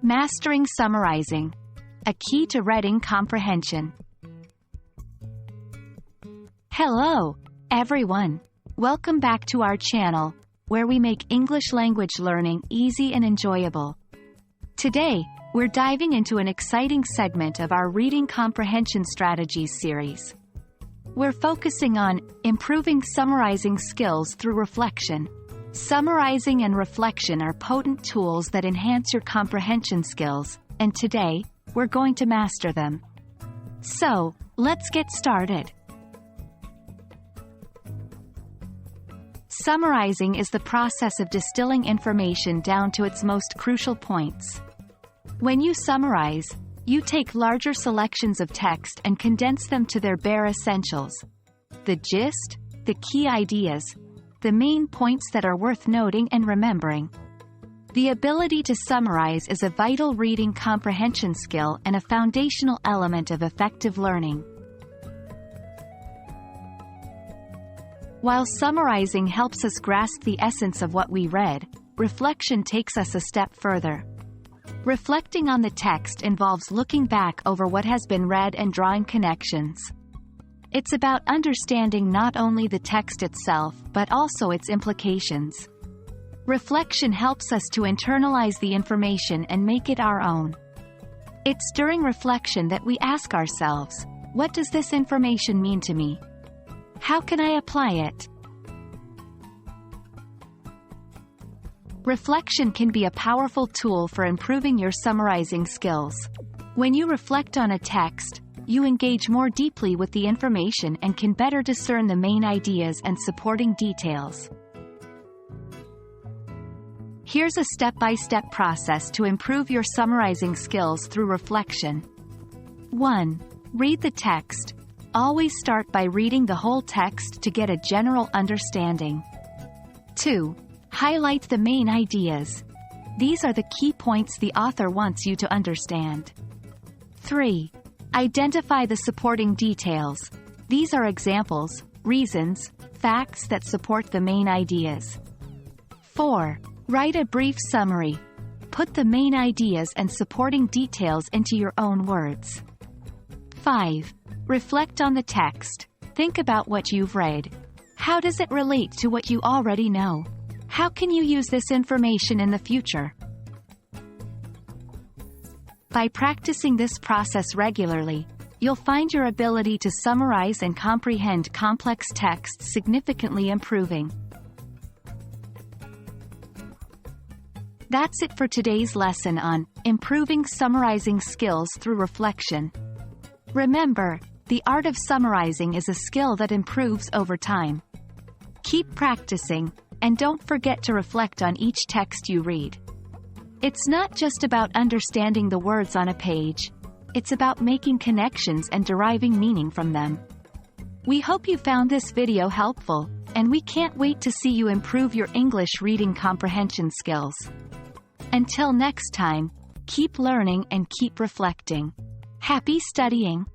Mastering summarizing. A key to reading comprehension. Hello, everyone. Welcome back to our channel, where we make English language learning easy and enjoyable. Today, we're diving into an exciting segment of our Reading Comprehension Strategies series. We're focusing on improving summarizing skills through reflection. Summarizing and reflection are potent tools that enhance your comprehension skills, and today, we're going to master them. So, let's get started. Summarizing is the process of distilling information down to its most crucial points. When you summarize, you take larger selections of text and condense them to their bare essentials. The gist, the key ideas, the main points that are worth noting and remembering. The ability to summarize is a vital reading comprehension skill and a foundational element of effective learning. While summarizing helps us grasp the essence of what we read, reflection takes us a step further. Reflecting on the text involves looking back over what has been read and drawing connections. It's about understanding not only the text itself but also its implications. Reflection helps us to internalize the information and make it our own. It's during reflection that we ask ourselves, what does this information mean to me? How can I apply it? Reflection can be a powerful tool for improving your summarizing skills. When you reflect on a text, you engage more deeply with the information and can better discern the main ideas and supporting details. Here's a step-by-step process to improve your summarizing skills through reflection. 1. Read the text. Always start by reading the whole text to get a general understanding. 2. Highlight the main ideas. These are the key points the author wants you to understand. 3. Identify the supporting details. These are examples, reasons, facts that support the main ideas. 4. Write a brief summary. Put the main ideas and supporting details into your own words. 5. Reflect on the text. Think about what you've read. How does it relate to what you already know? How can you use this information in the future? By practicing this process regularly, you'll find your ability to summarize and comprehend complex texts significantly improving. That's it for today's lesson on improving summarizing skills through reflection. Remember, the art of summarizing is a skill that improves over time. Keep practicing, and don't forget to reflect on each text you read. It's not just about understanding the words on a page. It's about making connections and deriving meaning from them. We hope you found this video helpful, and we can't wait to see you improve your English reading comprehension skills. Until next time, keep learning and keep reflecting. Happy studying!